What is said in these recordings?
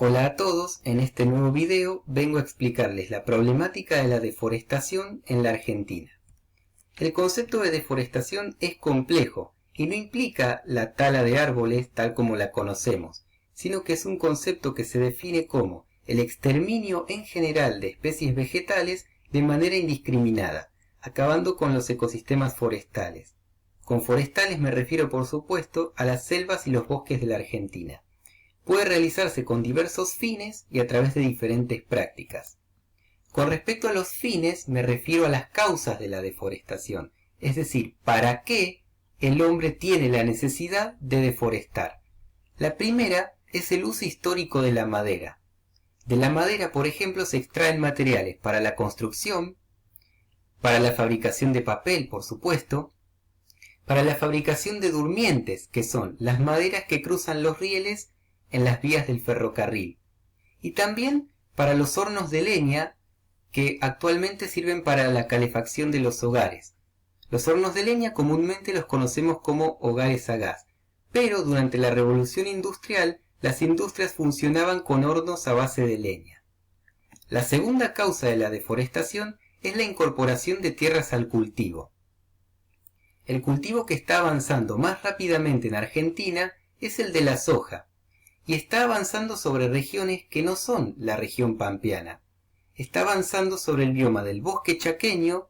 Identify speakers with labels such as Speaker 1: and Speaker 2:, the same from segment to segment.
Speaker 1: Hola a todos, en este nuevo video vengo a explicarles la problemática de la deforestación en la Argentina. El concepto de deforestación es complejo y no implica la tala de árboles tal como la conocemos, sino que es un concepto que se define como el exterminio en general de especies vegetales de manera indiscriminada, acabando con los ecosistemas forestales. Con forestales me refiero por supuesto a las selvas y los bosques de la Argentina. Puede realizarse con diversos fines y a través de diferentes prácticas. Con respecto a los fines me refiero a las causas de la deforestación, es decir, ¿para qué el hombre tiene la necesidad de deforestar? La primera es el uso histórico de la madera. De la madera, por ejemplo, se extraen materiales para la construcción, para la fabricación de papel, por supuesto, para la fabricación de durmientes, que son las maderas que cruzan los rieles en las vías del ferrocarril, y también para los hornos de leña que actualmente sirven para la calefacción de los hogares. Los hornos de leña comúnmente los conocemos como hogares a gas, pero durante la revolución industrial las industrias funcionaban con hornos a base de leña. La segunda causa de la deforestación es la incorporación de tierras al cultivo. El cultivo que está avanzando más rápidamente en Argentina es el de la soja, y está avanzando sobre regiones que no son la región pampeana. Está avanzando sobre el bioma del bosque chaqueño,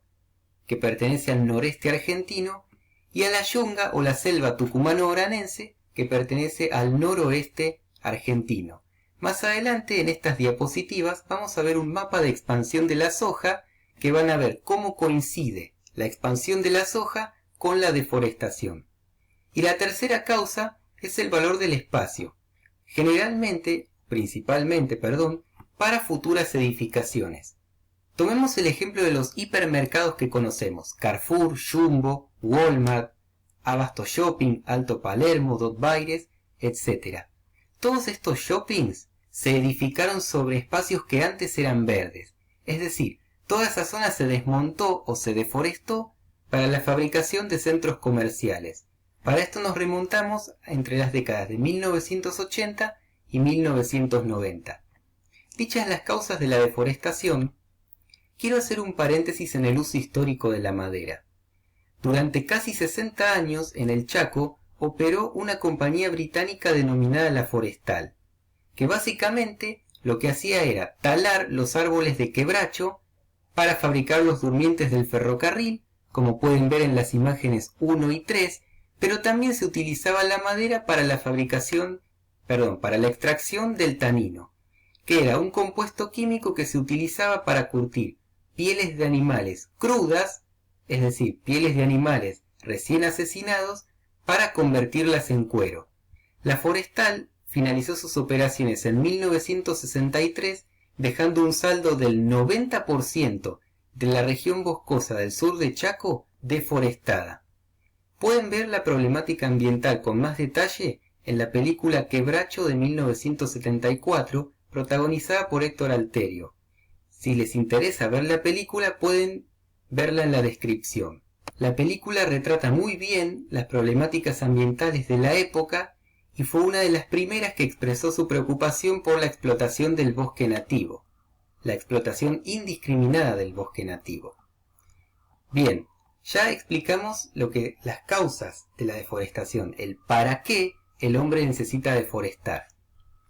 Speaker 1: que pertenece al noreste argentino, y a la yunga o la selva tucumano-oranense, que pertenece al noroeste argentino. Más adelante en estas diapositivas vamos a ver un mapa de expansión de la soja, que van a ver cómo coincide la expansión de la soja con la deforestación. Y la tercera causa es el valor del espacio, principalmente, para futuras edificaciones. Tomemos el ejemplo de los hipermercados que conocemos: Carrefour, Jumbo, Walmart, Abasto Shopping, Alto Palermo, Dotbaires, etc. Todos estos shoppings se edificaron sobre espacios que antes eran verdes, es decir, toda esa zona se desmontó o se deforestó para la fabricación de centros comerciales. Para esto nos remontamos entre las décadas de 1980 y 1990. Dichas las causas de la deforestación, quiero hacer un paréntesis en el uso histórico de la madera. Durante casi 60 años en el Chaco operó una compañía británica denominada La Forestal, que básicamente lo que hacía era talar los árboles de quebracho para fabricar los durmientes del ferrocarril, como pueden ver en las imágenes 1 y 3, pero también se utilizaba la madera para la para la extracción del tanino, que era un compuesto químico que se utilizaba para curtir pieles de animales crudas, es decir, pieles de animales recién asesinados, para convertirlas en cuero. La Forestal finalizó sus operaciones en 1963, dejando un saldo del 90% de la región boscosa del sur de Chaco deforestada. Pueden ver la problemática ambiental con más detalle en la película Quebracho de 1974, protagonizada por Héctor Alterio. Si les interesa ver la película, pueden verla en la descripción. La película retrata muy bien las problemáticas ambientales de la época y fue una de las primeras que expresó su preocupación por la explotación del bosque nativo, la explotación indiscriminada del bosque nativo. Bien, ya explicamos las causas de la deforestación, el para qué el hombre necesita deforestar.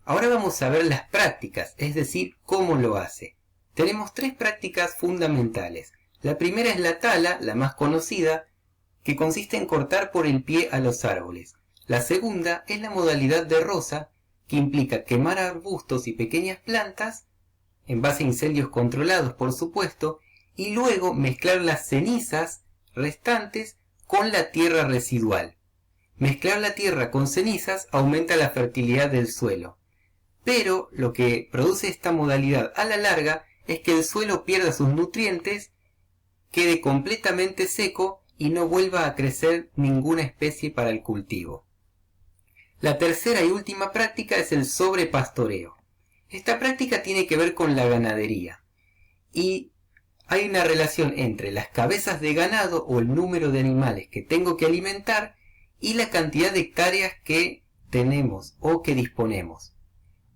Speaker 1: Ahora vamos a ver las prácticas, es decir, cómo lo hace. Tenemos tres prácticas fundamentales. La primera es la tala, la más conocida, que consiste en cortar por el pie a los árboles. La segunda es la modalidad de roza, que implica quemar arbustos y pequeñas plantas, en base a incendios controlados por supuesto, y luego mezclar las cenizas restantes con la tierra residual. Mezclar la tierra con cenizas aumenta la fertilidad del suelo, pero lo que produce esta modalidad a la larga es que el suelo pierda sus nutrientes, quede completamente seco y no vuelva a crecer ninguna especie para el cultivo. La tercera y última práctica es el sobrepastoreo. Esta práctica tiene que ver con la ganadería y hay una relación entre las cabezas de ganado o el número de animales que tengo que alimentar y la cantidad de hectáreas que tenemos o que disponemos.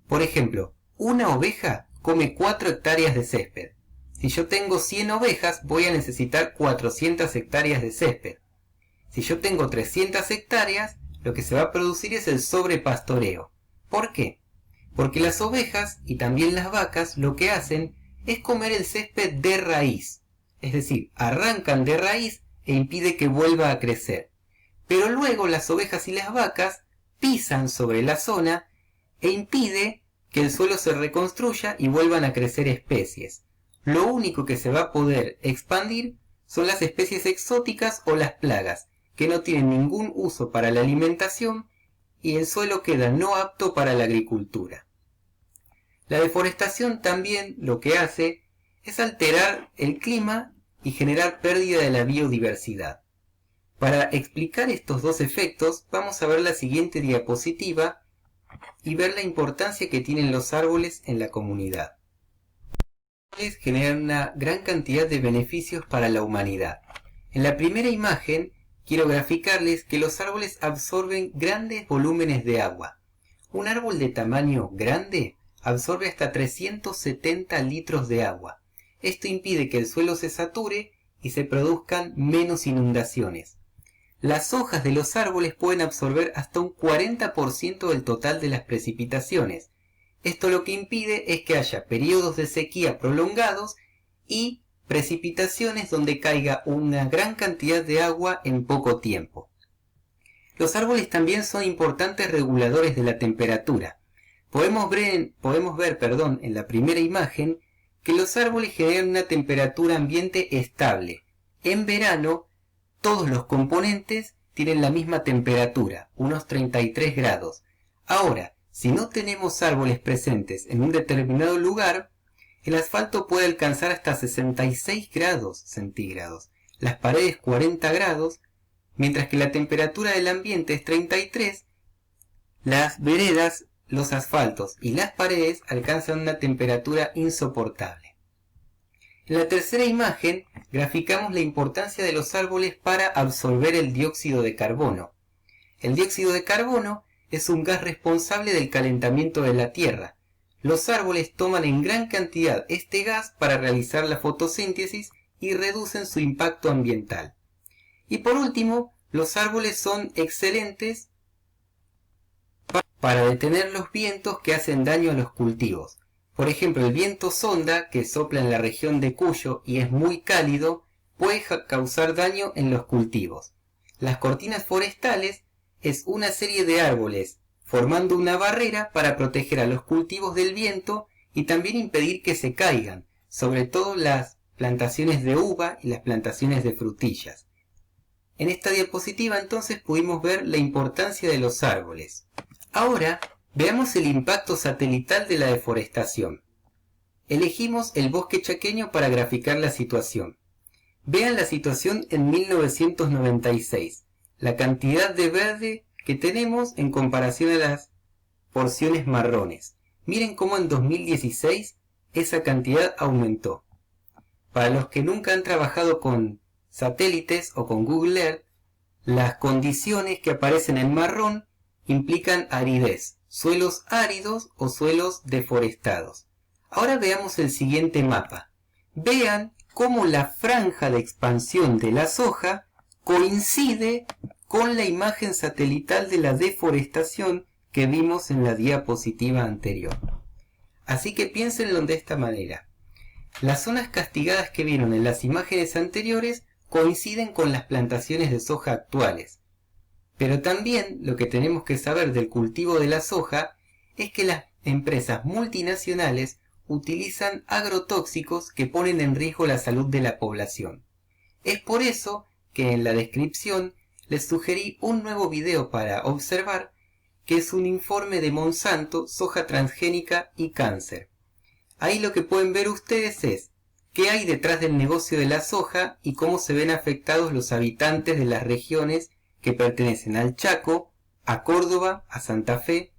Speaker 1: Por ejemplo, una oveja come 4 hectáreas de césped. Si yo tengo 100 ovejas, voy a necesitar 400 hectáreas de césped. Si yo tengo 300 hectáreas, lo que se va a producir es el sobrepastoreo. ¿Por qué? Porque las ovejas y también las vacas lo que hacen es comer el césped de raíz. Es decir, arrancan de raíz e impide que vuelva a crecer. Pero luego las ovejas y las vacas pisan sobre la zona e impide que el suelo se reconstruya y vuelvan a crecer especies. Lo único que se va a poder expandir son las especies exóticas o las plagas, que no tienen ningún uso para la alimentación y el suelo queda no apto para la agricultura. La deforestación también lo que hace es alterar el clima y generar pérdida de la biodiversidad. Para explicar estos dos efectos, vamos a ver la siguiente diapositiva y ver la importancia que tienen los árboles en la comunidad. Los árboles generan una gran cantidad de beneficios para la humanidad. En la primera imagen quiero graficarles que los árboles absorben grandes volúmenes de agua. Un árbol de tamaño grande absorbe hasta 370 litros de agua. Esto impide que el suelo se sature y se produzcan menos inundaciones. Las hojas de los árboles pueden absorber hasta un 40% del total de las precipitaciones. Esto lo que impide es que haya periodos de sequía prolongados y precipitaciones donde caiga una gran cantidad de agua en poco tiempo. Los árboles también son importantes reguladores de la temperatura. Podemos ver en la primera imagen que los árboles generan una temperatura ambiente estable. En verano, todos los componentes tienen la misma temperatura, unos 33 grados. Ahora, si no tenemos árboles presentes en un determinado lugar, el asfalto puede alcanzar hasta 66 grados centígrados, las paredes 40 grados, mientras que la temperatura del ambiente es 33, las veredas, los asfaltos y las paredes alcanzan una temperatura insoportable. En la tercera imagen graficamos la importancia de los árboles para absorber el dióxido de carbono. El dióxido de carbono es un gas responsable del calentamiento de la Tierra. Los árboles toman en gran cantidad este gas para realizar la fotosíntesis y reducen su impacto ambiental. Y por último, los árboles son excelentes para detener los vientos que hacen daño a los cultivos. Por ejemplo, el viento sonda, que sopla en la región de Cuyo y es muy cálido, puede causar daño en los cultivos. Las cortinas forestales es una serie de árboles formando una barrera para proteger a los cultivos del viento y también impedir que se caigan, sobre todo las plantaciones de uva y las plantaciones de frutillas. En esta diapositiva entonces pudimos ver la importancia de los árboles. Ahora veamos el impacto satelital de la deforestación. Elegimos el bosque chaqueño para graficar la situación. Vean la situación en 1996, la cantidad de verde que tenemos en comparación a las porciones marrones. Miren cómo en 2016 esa cantidad aumentó. Para los que nunca han trabajado con satélites o con Google Earth, las condiciones que aparecen en marrón implican aridez, suelos áridos o suelos deforestados. Ahora veamos el siguiente mapa. Vean cómo la franja de expansión de la soja coincide con la imagen satelital de la deforestación que vimos en la diapositiva anterior. Así que piénsenlo de esta manera. Las zonas castigadas que vieron en las imágenes anteriores coinciden con las plantaciones de soja actuales. Pero también lo que tenemos que saber del cultivo de la soja es que las empresas multinacionales utilizan agrotóxicos que ponen en riesgo la salud de la población. Es por eso que en la descripción les sugerí un nuevo video para observar, que es un informe de Monsanto, soja transgénica y cáncer. Ahí lo que pueden ver ustedes es qué hay detrás del negocio de la soja y cómo se ven afectados los habitantes de las regiones que pertenecen al Chaco, a Córdoba, a Santa Fe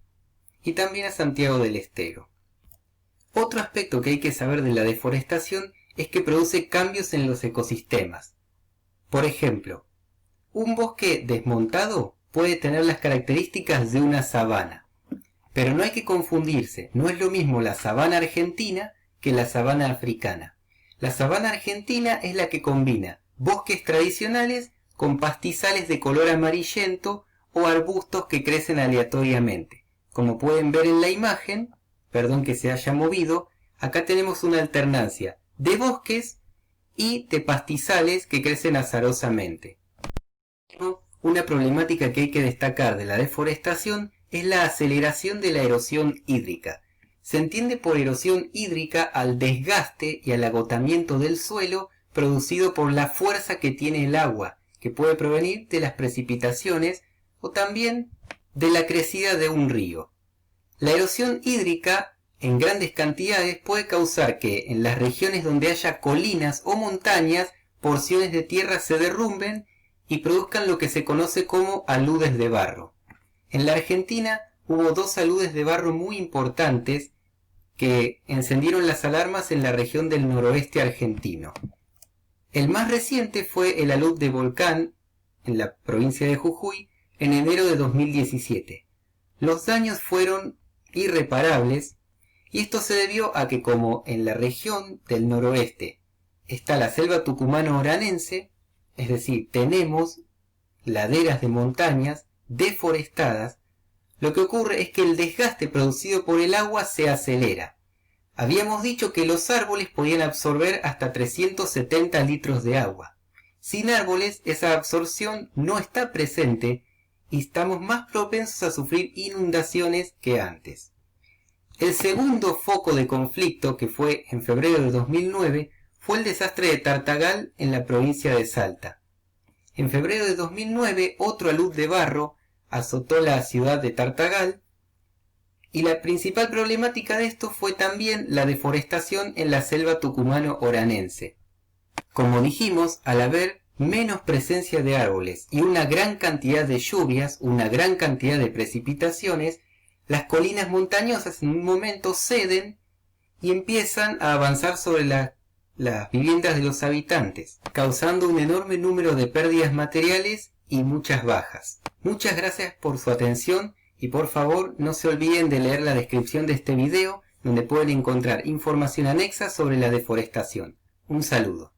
Speaker 1: y también a Santiago del Estero. Otro aspecto que hay que saber de la deforestación es que produce cambios en los ecosistemas. Por ejemplo, un bosque desmontado puede tener las características de una sabana. Pero no hay que confundirse, no es lo mismo la sabana argentina que la sabana africana. La sabana argentina es la que combina bosques tradicionales con pastizales de color amarillento o arbustos que crecen aleatoriamente. Como pueden ver en la imagen, perdón que se haya movido, acá tenemos una alternancia de bosques y de pastizales que crecen azarosamente. Una problemática que hay que destacar de la deforestación es la aceleración de la erosión hídrica. Se entiende por erosión hídrica al desgaste y al agotamiento del suelo producido por la fuerza que tiene el agua, que puede provenir de las precipitaciones o también de la crecida de un río. La erosión hídrica en grandes cantidades puede causar que en las regiones donde haya colinas o montañas, porciones de tierra se derrumben y produzcan lo que se conoce como aludes de barro. En la Argentina hubo dos aludes de barro muy importantes que encendieron las alarmas en la región del noroeste argentino. El más reciente fue el alud de Volcán, en la provincia de Jujuy, en enero de 2017. Los daños fueron irreparables y esto se debió a que como en la región del noroeste está la selva tucumano-oranense, es decir, tenemos laderas de montañas deforestadas, lo que ocurre es que el desgaste producido por el agua se acelera. Habíamos dicho que los árboles podían absorber hasta 370 litros de agua. Sin árboles, esa absorción no está presente y estamos más propensos a sufrir inundaciones que antes. El segundo foco de conflicto, que fue en febrero de 2009, fue el desastre de Tartagal en la provincia de Salta. En febrero de 2009, otro alud de barro azotó la ciudad de Tartagal y la principal problemática de esto fue también la deforestación en la selva tucumano-oranense. Como dijimos, al haber menos presencia de árboles y una gran cantidad de lluvias, una gran cantidad de precipitaciones, las colinas montañosas en un momento ceden y empiezan a avanzar sobre las viviendas de los habitantes, causando un enorme número de pérdidas materiales y muchas bajas. Muchas gracias por su atención y por favor no se olviden de leer la descripción de este video donde pueden encontrar información anexa sobre la deforestación. Un saludo.